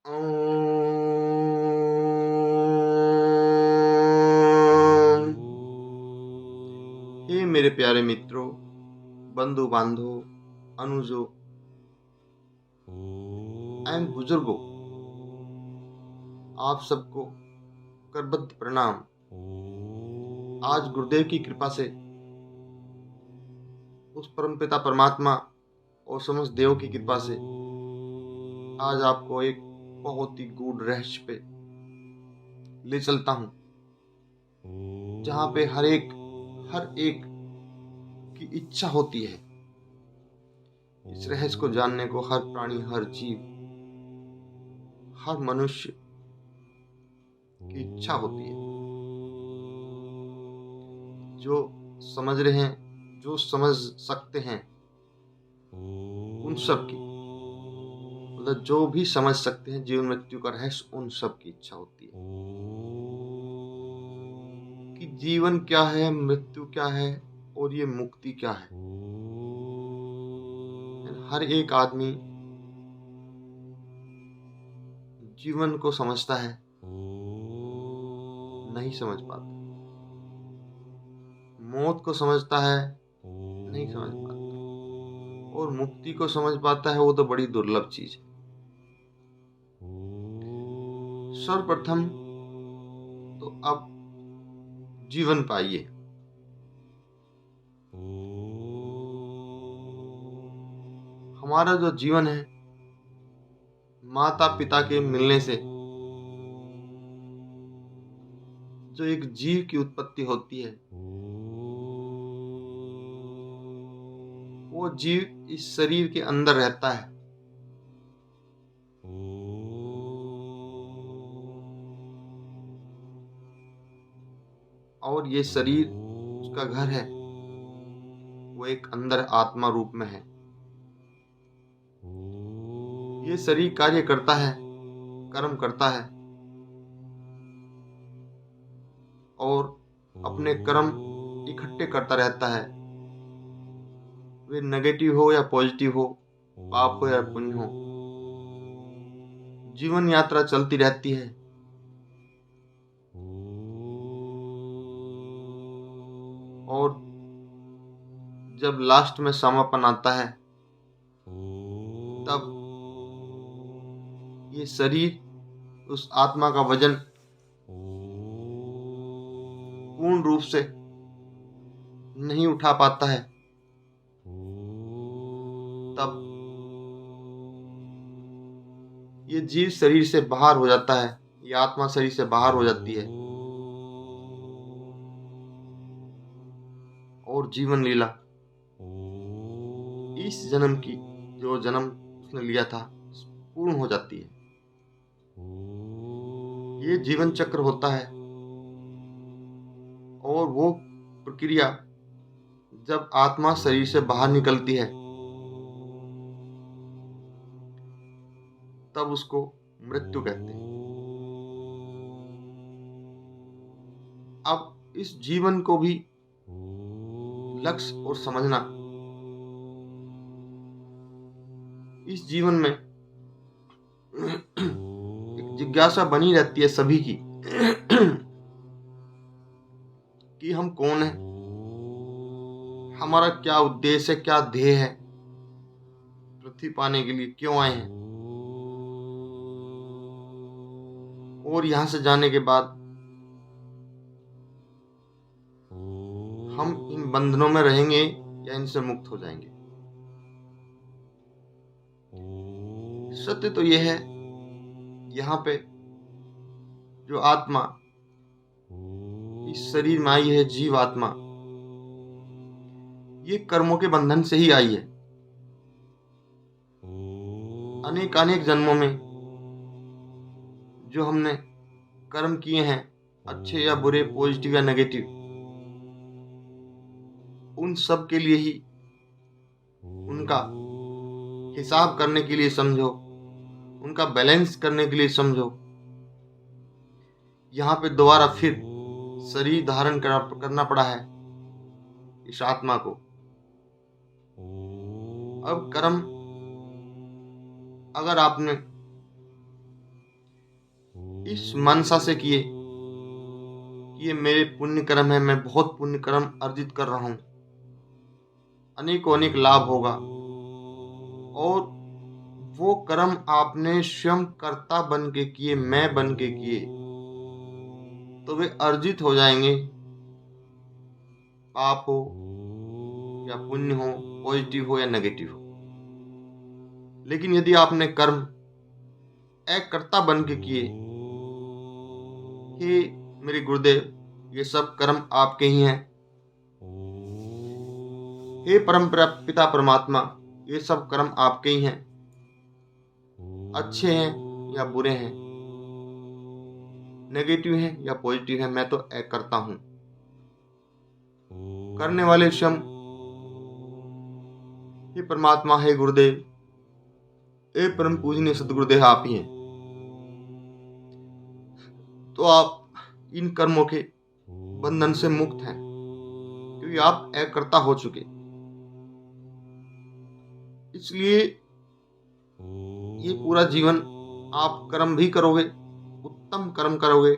ओम। हे मेरे प्यारे मित्रों, बंधु बांधवों, अनुजों एवं बुजुर्गों, आप सबको करबद्ध प्रणाम। आज गुरुदेव की कृपा से, उस परमपिता परमात्मा और समस्त देव की कृपा से आज आपको एक बहुत ही गूढ़ रहस्य पे ले चलता हूँ, जहाँ पे हर एक की इच्छा होती है। इस रहस्य को जानने को हर प्राणी, हर जीव, हर मनुष्य की इच्छा होती है। जो समझ रहे हैं, जो समझ सकते हैं, उन सब की, मतलब जो भी समझ सकते हैं जीवन मृत्यु का रहस्य, उन सब की इच्छा होती है कि जीवन क्या है, मृत्यु क्या है और ये मुक्ति क्या है। हर एक आदमी जीवन को समझता है, नहीं समझ पाता। मौत को समझता है, नहीं समझ पाता। और मुक्ति को समझ पाता है, वो तो बड़ी दुर्लभ चीज है। सर्वप्रथम तो आप जीवन पाइए। हमारा जो जीवन है, माता पिता के मिलने से जो एक जीव की उत्पत्ति होती है, वो जीव इस शरीर के अंदर रहता है। और ये शरीर उसका घर है, वो एक अंदर आत्मा रूप में है। ये शरीर कार्य करता है, कर्म करता है और अपने कर्म इकट्ठे करता रहता है। वे नेगेटिव हो या पॉजिटिव हो, पाप हो या पुण्य हो, जीवन यात्रा चलती रहती है। और जब लास्ट में समापन आता है, तब ये शरीर उस आत्मा का वजन पूर्ण रूप से नहीं उठा पाता है। तब ये जीव शरीर से बाहर हो जाता है, ये आत्मा शरीर से बाहर हो जाती है और जीवन लीला इस जन्म की, जो जन्म उसने लिया था, पूर्ण हो जाती है। ये जीवन चक्र होता है। और वो प्रक्रिया जब आत्मा शरीर से बाहर निकलती है, तब उसको मृत्यु कहते हैं। अब इस जीवन को भी लक्ष्य और समझना, इस जीवन में एक जिज्ञासा बनी रहती है सभी की कि हम कौन हैं, हमारा क्या उद्देश्य है, क्या ध्येय है, पृथ्वी पाने के लिए क्यों आए हैं, और यहां से जाने के बाद हम इन बंधनों में रहेंगे या इनसे मुक्त हो जाएंगे। सत्य तो यह है, यहाँ पे जो आत्मा इस शरीर में आई है, जीव आत्मा, ये कर्मों के बंधन से ही आई है। अनेक अनेक जन्मों में जो हमने कर्म किए हैं, अच्छे या बुरे, पॉजिटिव या नेगेटिव, उन सब के लिए ही, उनका हिसाब करने के लिए समझो, उनका बैलेंस करने के लिए समझो, यहाँ पे दोबारा फिर शरीर धारण करना पड़ा है इस आत्मा को। अब कर्म अगर आपने इस मनसा से किए कि ये मेरे पुण्य कर्म है, मैं बहुत पुण्य कर्म अर्जित कर रहा हूँ, अनेकों अनेक लाभ होगा। और वो कर्म आपने स्वयं कर्ता बन के किए, मैं बन के किए, तो वे अर्जित हो जाएंगे। पाप हो या पुण्य हो, पॉजिटिव हो या नेगेटिव हो। लेकिन यदि आपने कर्म एक कर्ता बन के किए, हे मेरे गुरुदेव, ये सब कर्म आपके ही हैं, हे परम पिता परमात्मा, ये सब कर्म आपके ही हैं, अच्छे हैं या बुरे हैं, नेगेटिव हैं या पॉजिटिव हैं, मैं तो एक करता हूं। करने वाले स्वयं हे परमात्मा, हे गुरुदेव, हे परम पूजनीय सदगुरुदेव आप ही हैं। तो आप इन कर्मों के बंधन से मुक्त हैं, क्योंकि आप एक कर्ता हो चुके। इसलिए ये पूरा जीवन आप कर्म भी करोगे, उत्तम कर्म करोगे,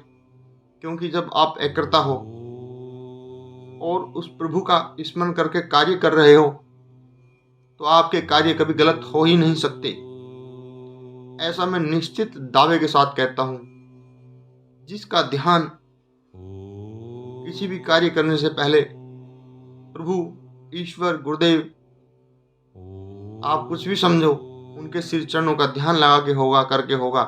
क्योंकि जब आप एक कर्ता हो और उस प्रभु का स्मरण करके कार्य कर रहे हो, तो आपके कार्य कभी गलत हो ही नहीं सकते। ऐसा मैं निश्चित दावे के साथ कहता हूं। जिसका ध्यान किसी भी कार्य करने से पहले प्रभु, ईश्वर, गुरुदेव, आप कुछ भी समझो, उनके सिर चरणों का ध्यान लगा के होगा, करके होगा,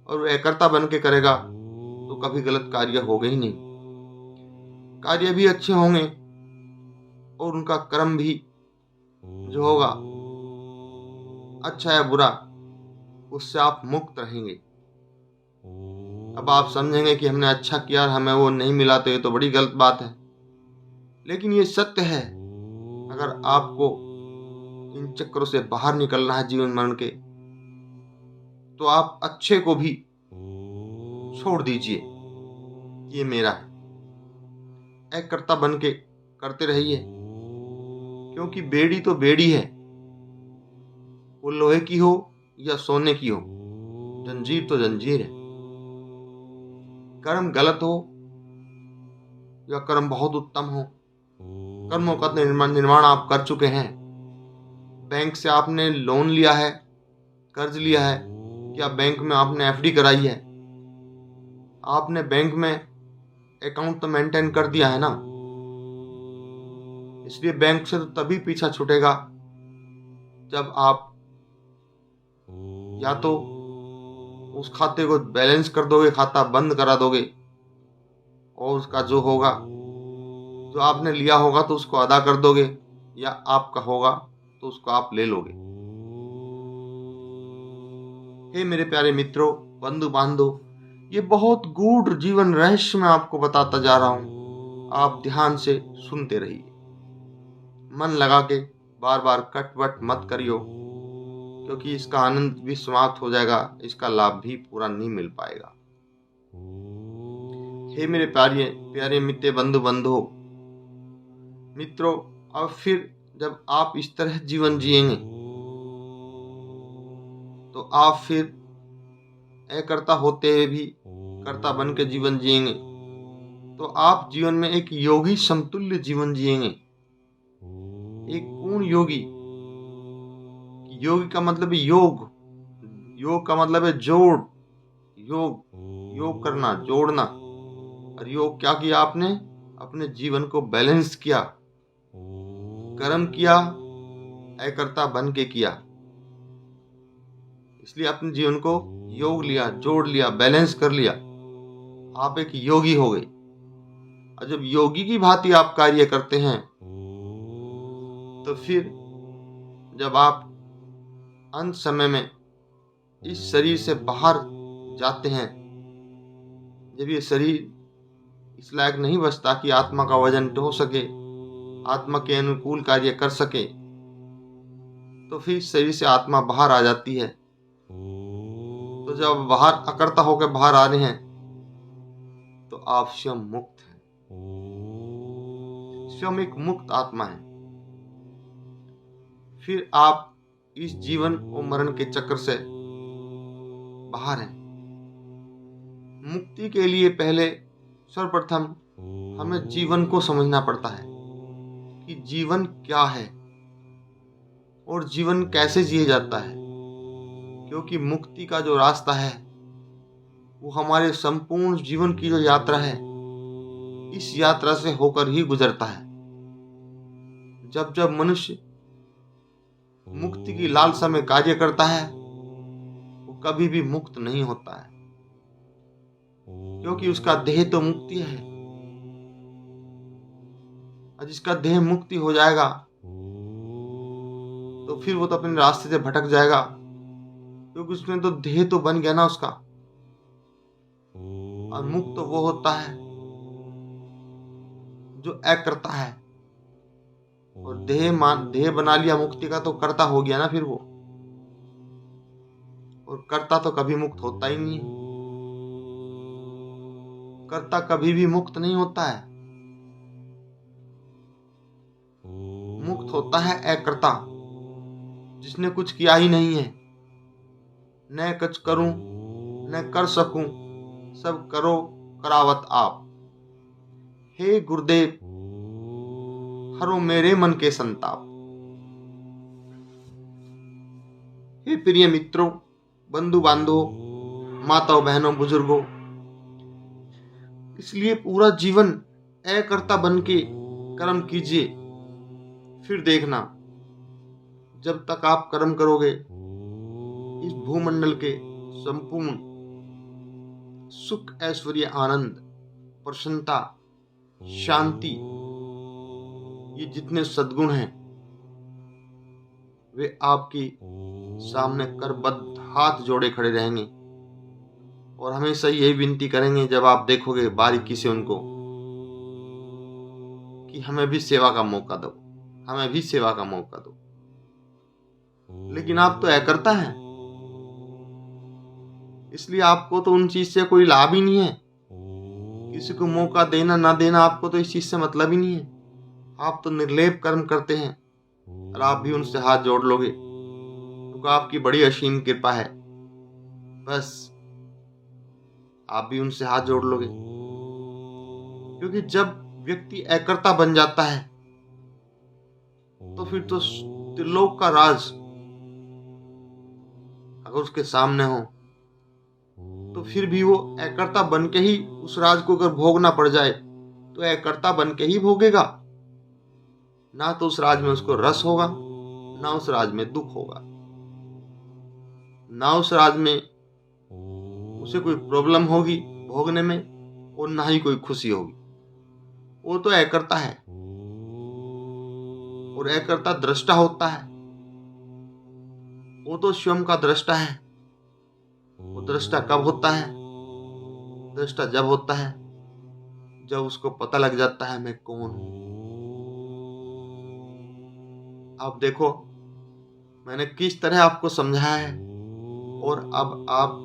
और वह एकर्ता बन के करेगा, तो कभी गलत कार्य होगा ही नहीं। कार्य भी अच्छे होंगे और उनका कर्म भी जो होगा, अच्छा या बुरा, उससे आप मुक्त रहेंगे। अब आप समझेंगे कि हमने अच्छा किया और हमें वो नहीं मिला, तो ये तो बड़ी गलत बात है। लेकिन ये सत्य है। अगर आपको इन चक्रों से बाहर निकलना है जीवन मरण के, तो आप अच्छे को भी छोड़ दीजिए, ये मेरा है। एक कर्ता बन के करते रहिए, क्योंकि बेड़ी तो बेड़ी है, वो लोहे की हो या सोने की हो, जंजीर तो जंजीर है। कर्म गलत हो या कर्म बहुत उत्तम हो, कर्मों का निर्माण आप कर चुके हैं। बैंक से आपने लोन लिया है, कर्ज लिया है, या बैंक में आपने एफडी कराई है, आपने बैंक में अकाउंट तो मेंटेन कर दिया है ना। इसलिए बैंक से तो तभी पीछा छूटेगा जब आप या तो उस खाते को बैलेंस कर दोगे, खाता बंद करा दोगे, और उसका जो होगा, जो आपने लिया होगा तो उसको अदा कर दोगे, या आपका होगा तो उसको आप ले लोगे। हे मेरे प्यारे मित्रों, बंधु बांधव, ये बहुत गूढ़ जीवन रहस्य मैं आपको बताता जा रहा हूं। आप ध्यान से सुनते रहिए, मन लगा के बार बार कट वट मत करियो, क्योंकि इसका आनंद भी समाप्त हो जाएगा, इसका लाभ भी पूरा नहीं मिल पाएगा। हे मेरे प्यारे प्यारे मित्र, बंधु बंधु मित्रों, अब फिर जब आप इस तरह जीवन जिएंगे, तो आप फिर अकर्ता होते हुए भी कर्ता बन के जीवन जिएंगे, तो आप जीवन में एक योगी समतुल्य जीवन जिएंगे, एक पूर्ण योगी। योगी का मतलब है योग, योग का मतलब है जोड़, योग करना, जोड़ना। और योग क्या किया आपने? अपने जीवन को बैलेंस किया, कर्म किया, अकर्ता बन के किया। इसलिए अपने जीवन को योग लिया, जोड़ लिया, बैलेंस कर लिया, आप एक योगी हो गए। और जब योगी की भांति आप कार्य करते हैं, तो फिर जब आप अंत समय में इस शरीर से बाहर जाते हैं, जब ये शरीर इस लायक नहीं बचता कि आत्मा का वजन ढो सके, आत्मा के अनुकूल कार्य कर सके, तो फिर इस शरीर से आत्मा बाहर आ जाती है। तो जब बाहर अकर्ता होकर बाहर आ रहे हैं, तो आप स्वयं मुक्त हैं, स्वयं एक मुक्त आत्मा है। फिर आप इस जीवन और मरण के चक्र से बाहर हैं। मुक्ति के लिए पहले सर्वप्रथम हमें जीवन को समझना पड़ता है कि जीवन क्या है और जीवन कैसे जिया जाता है, क्योंकि मुक्ति का जो रास्ता है वो हमारे संपूर्ण जीवन की जो यात्रा है, इस यात्रा से होकर ही गुजरता है। जब जब मनुष्य मुक्ति की लालसा में कार्य करता है वो कभी भी मुक्त नहीं होता है, क्योंकि उसका देह तो मुक्ति है। और जिसका देह मुक्ति हो जाएगा तो फिर वो तो अपने रास्ते से भटक जाएगा, क्योंकि उसमें तो देह तो बन गया ना उसका। और मुक्त तो वो होता है जो अकर्ता है, और देह बना लिया मुक्ति का तो कर्ता हो गया ना फिर वो। और कर्ता तो कभी मुक्त होता ही नहीं है, कर्ता कभी भी मुक्त नहीं होता है। मुक्त होता है अकर्ता, जिसने कुछ किया ही नहीं है। न कुछ करूं न कर सकूं, सब करो करावत आप। हे गुरुदेव हरो मेरे मन के संताप। हे प्रिय मित्रों, बंधु बांधवों, माताओं बहनों बुजुर्गों, इसलिए पूरा जीवन अकर्ता बन के कर्म कीजिए। फिर देखना, जब तक आप कर्म करोगे इस भूमंडल के संपूर्ण सुख ऐश्वर्य आनंद प्रसन्नता शांति, ये जितने सद्गुण हैं वे आपकी सामने करबद्ध हाथ जोड़े खड़े रहेंगे और हमेशा यही विनती करेंगे जब आप देखोगे बारीकी से उनको कि हमें भी सेवा का मौका दो, हमें भी सेवा का मौका दो। लेकिन आप तो अकर्ता हैं, इसलिए आपको तो उन चीज से कोई लाभ ही नहीं है। किसी को मौका देना ना देना आपको तो इस चीज से मतलब ही नहीं है। आप तो निर्लेप कर्म करते हैं और आप भी उनसे हाथ जोड़ लोगे, क्योंकि आपकी बड़ी असीम कृपा है। बस आप भी उनसे हाथ जोड़ लोगे, क्योंकि जब व्यक्ति अकर्ता बन जाता है तो फिर तो त्रिलोक का राज अगर उसके सामने हो तो फिर भी वो अकर्ता बन के ही उस राज को अगर भोगना पड़ जाए तो अकर्ता बन के ही भोगेगा। ना तो उस राज में उसको रस होगा, ना उस राज में दुख होगा, ना उस राज में उसे कोई प्रॉब्लम होगी भोगने में, और ना ही कोई खुशी होगी। वो तो अकर्ता है, और अकर्ता दृष्टा होता है। वो तो स्वयं का दृष्टा है। वो दृष्टा कब होता है? दृष्टा जब होता है जब उसको पता लग जाता है मैं कौन हूं। आप देखो मैंने किस तरह आपको समझाया है, और अब आप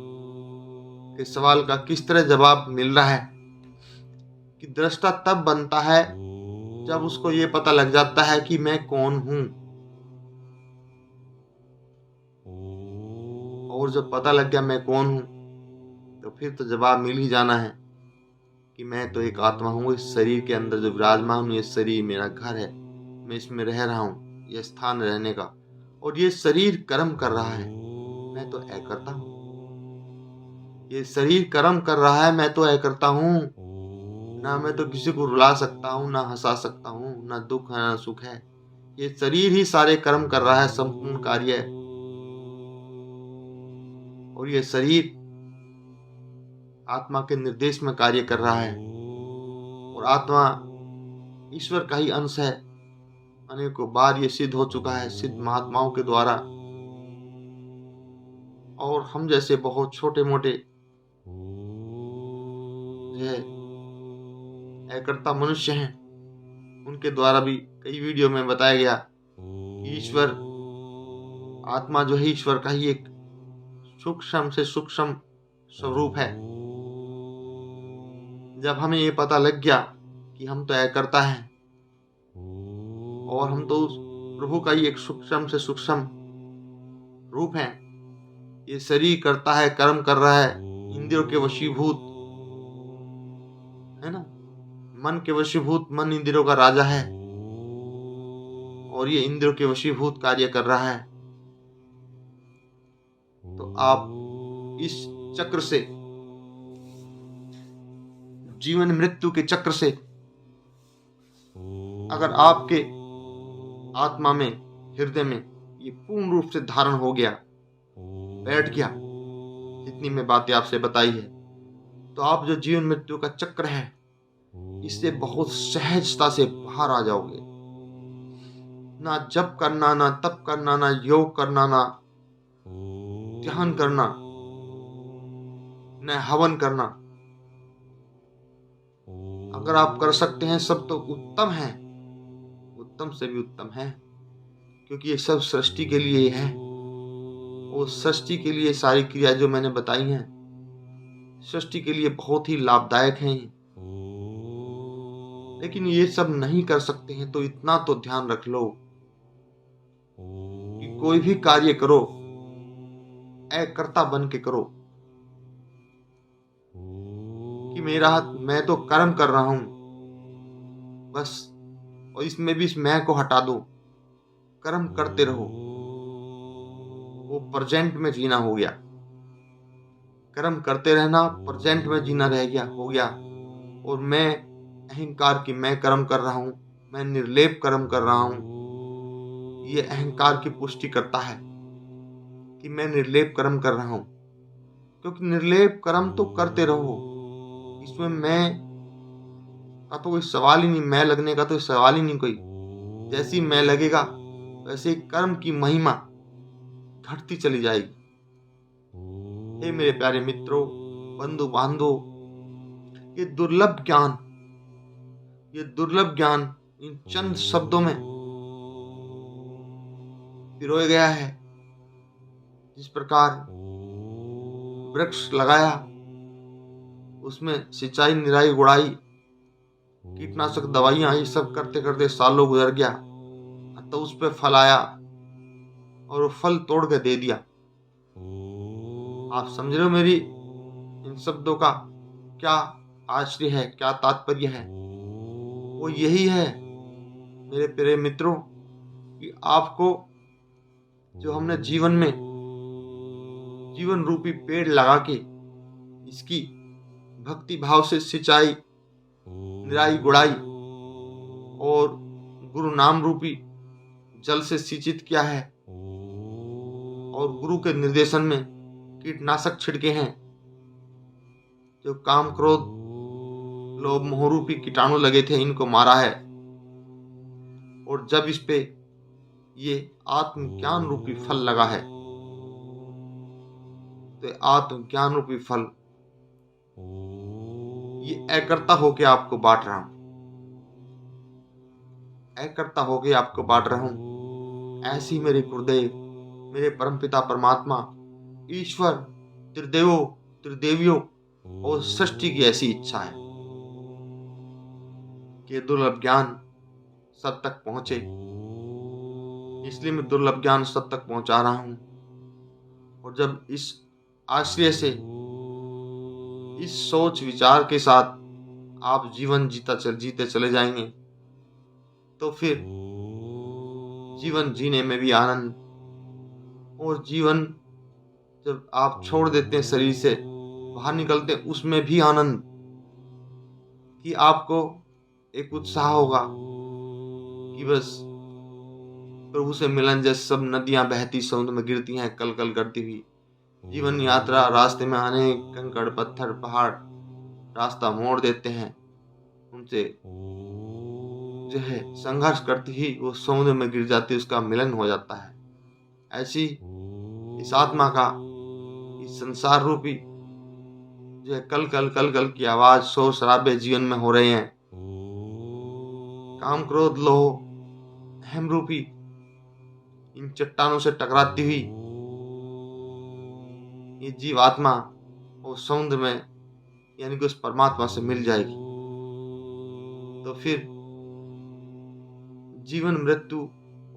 के सवाल का किस तरह जवाब मिल रहा है कि दृष्टा तब बनता है जब उसको ये पता लग जाता है कि मैं कौन हूं। और जब पता लग गया मैं कौन हूं तो फिर तो जवाब मिल ही जाना है कि मैं तो एक आत्मा हूं। इस शरीर के अंदर जो विराजमान हूं, ये शरीर मेरा घर है, मैं इसमें रह रहा हूं, यह स्थान रहने का, और ये शरीर कर्म कर रहा है, मैं तो अकर्ता हूं। ये शरीर कर्म कर रहा है, मैं तो अकर्ता हूं। ना मैं तो किसी को रुला सकता हूं, ना हंसा सकता हूं, ना दुख है ना सुख है। ये शरीर ही सारे कर्म कर रहा है, संपूर्ण कार्य है। और ये शरीर आत्मा के निर्देश में कार्य कर रहा है, और आत्मा ईश्वर का ही अंश है। अनेकों बार ये सिद्ध हो चुका है सिद्ध महात्माओं के द्वारा। और हम जैसे बहुत छोटे मोटे अकर्ता मनुष्य हैं, उनके द्वारा भी कई वीडियो में बताया गया कि ईश्वर आत्मा जो है ईश्वर का ही एक सूक्ष्म से सूक्ष्म स्वरूप है। जब हमें ये पता लग गया कि हम तो अकर्ता हैं और हम तो उस प्रभु का ही एक सूक्ष्म से सूक्ष्म रूप है, ये शरीर करता है कर्म कर रहा है, इंद्रियों के वशीभूत है ना। मन के वशीभूत, मन इंद्रियों का राजा है और ये इंद्रियों के वशीभूत कार्य कर रहा है। तो आप इस चक्र से, जीवन मृत्यु के चक्र से अगर आपके आत्मा में, हृदय में ये पूर्ण रूप से धारण हो गया, बैठ गया, जितनी मैं बातें आपसे बताई है, तो आप जो जीवन मृत्यु का चक्र है इससे बहुत सहजता से बाहर आ जाओगे। ना जप करना, ना तप करना, ना योग करना, ना ध्यान करना, न हवन करना। अगर आप कर सकते हैं सब तो उत्तम है, उत्तम से भी उत्तम है, क्योंकि ये सब सृष्टि के लिए है। वो सृष्टि के लिए सारी क्रिया जो मैंने बताई हैं सृष्टि के लिए बहुत ही लाभदायक हैं। लेकिन ये सब नहीं कर सकते हैं तो इतना तो ध्यान रख लो कि कोई भी कार्य करो अकर्ता बन के करो, कि मैं तो कर्म कर रहा हूं बस, और इसमें भी इस मैं को हटा दो, कर्म करते रहो। वो प्रेजेंट में जीना हो गया, कर्म करते रहना प्रेजेंट में जीना रह गया, हो गया। और मैं अहंकार की, मैं कर्म कर रहा हूं, मैं निर्लेप कर्म कर रहा हूं, ये अहंकार की पुष्टि करता है कि मैं निर्लेप कर्म कर रहा हूं। क्योंकि निर्लेप कर्म तो करते रहो, इसमें मैं का तो कोई सवाल ही नहीं, मैं लगने का तो सवाल ही नहीं कोई। जैसी मैं लगेगा वैसे ही कर्म की महिमा घटती चली जाएगी। हे मेरे प्यारे मित्रों, बंधु बांधव, ये दुर्लभ ज्ञान इन चंद शब्दों में पिरोया गया है। जिस प्रकार वृक्ष लगाया, उसमें सिंचाई, निराई, गुड़ाई, कीटनाशक, दवाइयां, ये सब करते करते सालों गुजर गया, तो उस पे फल आया और वो फल तोड़ के दे दिया। आप समझ रहे हो मेरी इन शब्दों का क्या आश्रय है, क्या तात्पर्य है? वो यही है मेरे प्यारे मित्रों कि आपको जो हमने जीवन में जीवन रूपी पेड़ लगा के इसकी भक्ति भाव से सिंचाई, निराई, गुड़ाई और गुरु नाम रूपी जल से सिंचित किया है और गुरु के निर्देशन में कीटनाशक छिड़के हैं, जो काम, क्रोध, लोभ, मोह रूपी कीटाणु लगे थे, इनको मारा है। और जब इस पे ये आत्मज्ञान रूपी फल लगा है, तो आत्मज्ञान रूपी फल ये अकर्ता होके आपको बांट रहा हूं, अकर्ता होके आपको बांट रहा हूं। ऐसी मेरे गुरुदेव, मेरे परमपिता परमात्मा, ईश्वर, त्रिदेवों, त्रिदेवियों और सृष्टि की ऐसी इच्छा है कि दुर्लभ ज्ञान सब तक पहुंचे। इसलिए मैं दुर्लभ ज्ञान सब तक पहुंचा रहा हूं। और जब इस आश्रय से, इस सोच विचार के साथ आप जीवन जीते चले जाएंगे, तो फिर जीवन जीने में भी आनंद, और जीवन जब आप छोड़ देते हैं, शरीर से बाहर निकलते हैं, उसमें भी आनंद, कि आपको एक उत्साह होगा कि बस प्रभु से मिलन जैसे सब नदियां बहती समुद्र में गिरती हैं कल कल करती हुई। जीवन यात्रा, रास्ते में आने कंकड़, पत्थर, पहाड़ रास्ता मोड़ देते हैं, उनसे जो है संघर्ष करती ही वो समुद्र में गिर जाती, उसका मिलन हो जाता है। ऐसी इस आत्मा का, इस संसार रूपी जो है कल कल की आवाज, शोर शराबे जीवन में हो रहे हैं, काम, क्रोध, लोभ, अहम रूपी इन चट्टानों से टकराती हुई ये जीवात्मा और समुद्र में, यानी कि उस परमात्मा से मिल जाएगी। तो फिर जीवन, मृत्यु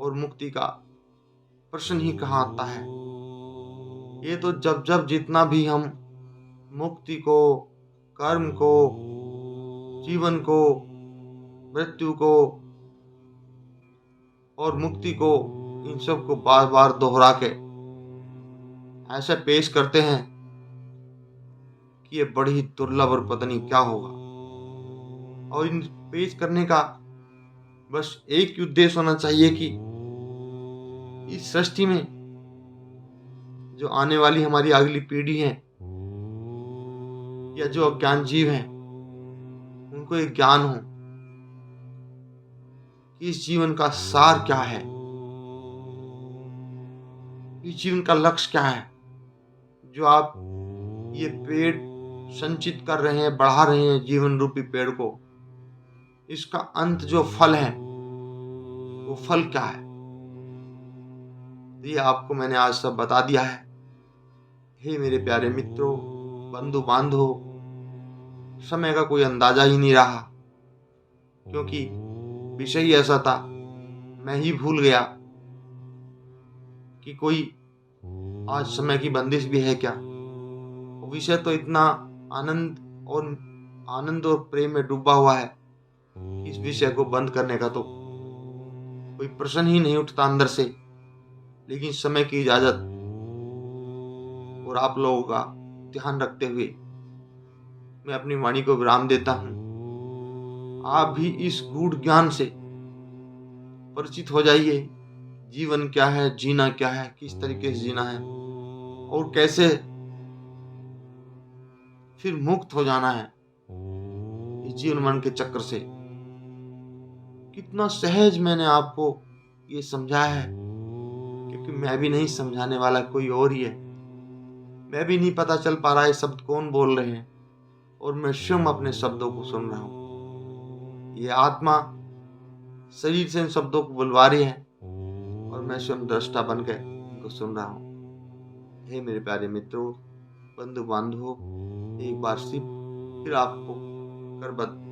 और मुक्ति का प्रश्न ही कहाँ आता है। ये तो जब जितना भी हम मुक्ति को, कर्म को जीवन को, मृत्यु को और मुक्ति को, इन सब को बार बार दोहरा के ऐसे पेश करते हैं कि ये बड़ी दुर्लभ और पता नहीं क्या होगा। और इन पेश करने का बस एक ही उद्देश्य होना चाहिए कि इस सृष्टि में जो आने वाली हमारी अगली पीढ़ी है या जो अज्ञान जीव हैं, उनको एक ज्ञान हो कि इस जीवन का सार क्या है, इस जीवन का लक्ष्य क्या है। जो आप ये पेड़ संचित कर रहे हैं, बढ़ा रहे हैं जीवन रूपी पेड़ को, इसका अंत जो फल है वो फल क्या है, ये आपको मैंने आज सब बता दिया है। हे मेरे प्यारे मित्रों, बंधु बांधवों, समय का कोई अंदाजा ही नहीं रहा, क्योंकि विषय ही ऐसा था, मैं ही भूल गया कि कोई आज समय की बंदिश भी है क्या। विषय तो इतना आनंद और प्रेम में डूबा हुआ है, इस विषय को बंद करने का तो कोई प्रश्न ही नहीं उठता अंदर से। लेकिन समय की इजाजत और आप लोगों का ध्यान रखते हुए मैं अपनी वाणी को विराम देता हूं। आप भी इस गूढ़ ज्ञान से परिचित हो जाइए, जीवन क्या है, जीना क्या है, किस तरीके से जीना है और कैसे फिर मुक्त हो जाना है इस जीवन मरण के चक्र से। कितना सहज मैंने आपको ये समझाया है, क्योंकि मैं भी नहीं समझाने वाला, कोई और ही है। मैं भी नहीं पता चल पा रहा है शब्द कौन बोल रहे हैं, और मैं स्वयं अपने शब्दों को सुन रहा हूँ। ये आत्मा शरीर से इन शब्दों को बुलवा रही है और मैं स्वयं दृष्टा बनकर इनको सुन रहा हूँ। हे मेरे प्यारे मित्रों, बंधु बांधवों, एक बार फिर आपको करबद्ध